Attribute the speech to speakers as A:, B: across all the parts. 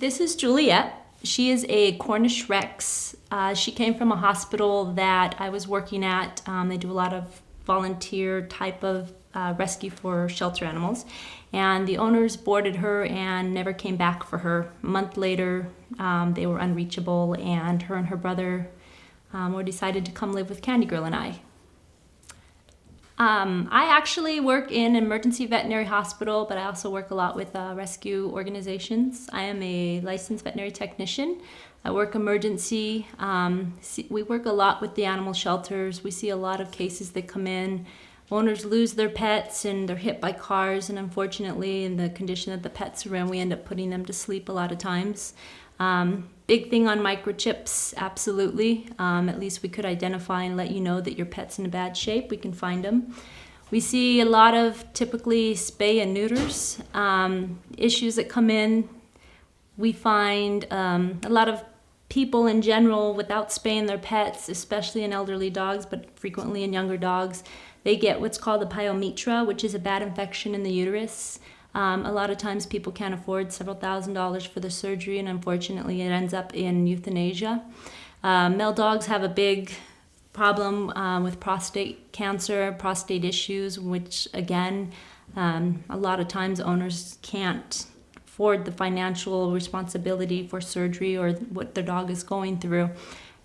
A: This is Juliet. She is a Cornish Rex. She came from a hospital that I was working at. They do a lot of volunteer type of rescue for shelter animals. And the owners boarded her and never came back for her. A month later, they were unreachable, and her brother were decided to come live with Candy Girl and I. I actually work in an emergency veterinary hospital, but I also work a lot with rescue organizations. I am a licensed veterinary technician. I work emergency. We work a lot with the animal shelters. We see a lot of cases that come in. Owners lose their pets and they're hit by cars, and unfortunately, in the condition that the pets are in, we end up putting them to sleep a lot of times. Big thing on microchips, absolutely. At least we could identify and let you know that your pet's in a bad shape. We can find them. We see a lot of typically spay and neuters, issues that come in. We find a lot of people in general without spaying their pets, especially in elderly dogs, but frequently in younger dogs. They get what's called the pyometra, which is a bad infection in the uterus. A lot of times people can't afford several $1,000s for the surgery, and unfortunately it ends up in euthanasia. Male dogs have a big problem with prostate cancer, prostate issues, which again, a lot of times owners can't afford the financial responsibility for surgery or what their dog is going through.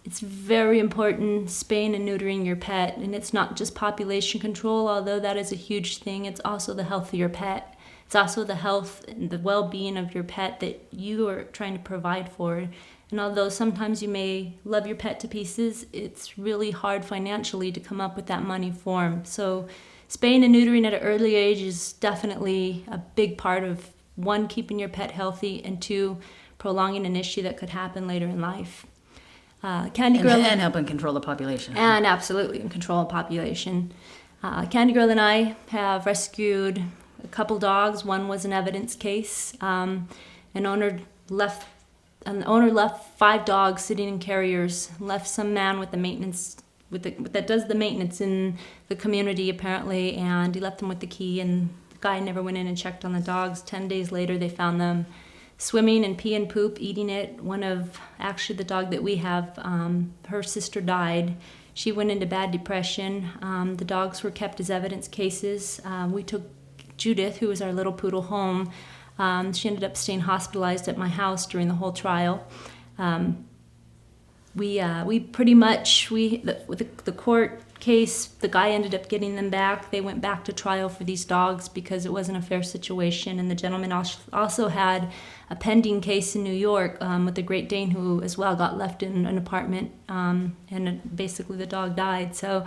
A: It's very important spaying and neutering your pet, and it's not just population control, although that is a huge thing. It's also the health of your pet. It's also the health and the well-being of your pet that you are trying to provide for. And although sometimes you may love your pet to pieces, it's really hard financially to come up with that money for them. So spaying and neutering at an early age is definitely a big part of, one, keeping your pet healthy, and two, prolonging an issue that could happen later in life. Candy Girl
B: and helping control the population.
A: And absolutely, control the population. Candy Girl and I have rescued a couple dogs. One was an evidence case. An owner left 5 dogs sitting in carriers. Left some man with the maintenance that does the maintenance in the community apparently, and he left them with the key. And the guy never went in and checked on the dogs. 10 days later, they found them swimming and pee and poop, eating it. Actually the dog that we have, her sister died. She went into bad depression. The dogs were kept as evidence cases. We took Judith, who was our little poodle, home. She ended up staying hospitalized at my house during the whole trial. We pretty much, the court case, the guy ended up getting them back. They went back to trial for these dogs because it wasn't a fair situation. And the gentleman also had a pending case in New York with a Great Dane who as well got left in an apartment, and basically the dog died. So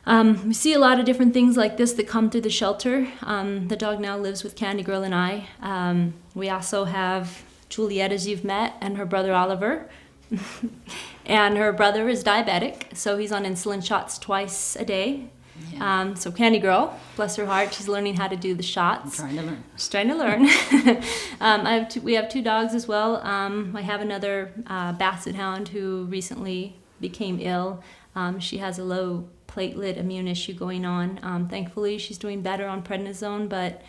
A: we see a lot of different things like this that come through the shelter. The dog now lives with Candy Girl and I. We also have Juliet, as you've met, and her brother Oliver. And her brother is diabetic, so he's on insulin shots twice a day. Yeah. So Candy Girl, bless her heart, she's learning how to do the shots. She's trying to learn. We have 2 dogs as well. I have another basset hound who recently became ill. She has a low platelet immune issue going on. Thankfully, she's doing better on prednisone, but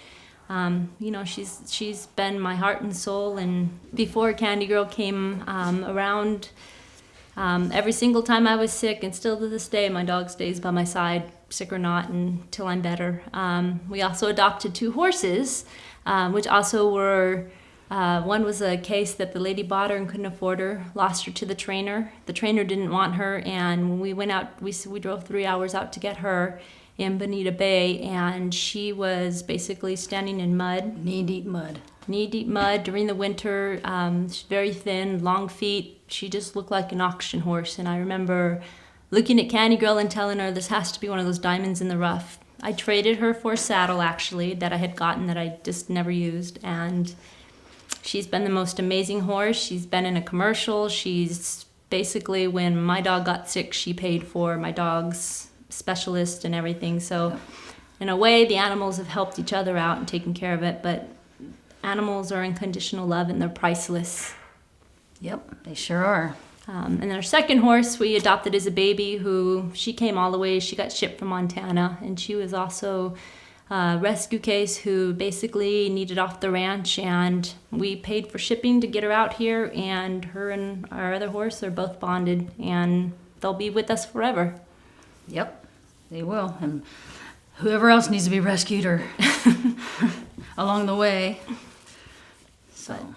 A: she's been my heart and soul. And before Candy Girl came around, every single time I was sick, and still to this day, my dog stays by my side, sick or not, until I'm better. We also adopted 2 horses, which also were, one was a case that the lady bought her and couldn't afford her, lost her to the trainer. The trainer didn't want her, and when we went out, we drove 3 hours out to get her in Bonita Bay, and she was basically standing in mud.
B: Knee-deep mud
A: during the winter. She's very thin, long feet. She just looked like an auction horse. And I remember looking at Candy Girl and telling her, this has to be one of those diamonds in the rough. I traded her for a saddle, actually, that I had gotten that I just never used. And she's been the most amazing horse. She's been in a commercial. She's basically, when my dog got sick, she paid for my dog's specialist and everything. So in a way, the animals have helped each other out and taken care of it, but animals are unconditional love and they're priceless.
B: Yep, they sure are.
A: And then our second horse we adopted as a baby, she came all the way, she got shipped from Montana, and she was also rescue case who basically needed off the ranch, and we paid for shipping to get her out here, and her and our other horse are both bonded, and they'll be with us forever.
B: Yep, they will. And whoever else needs to be rescued or along the way. So.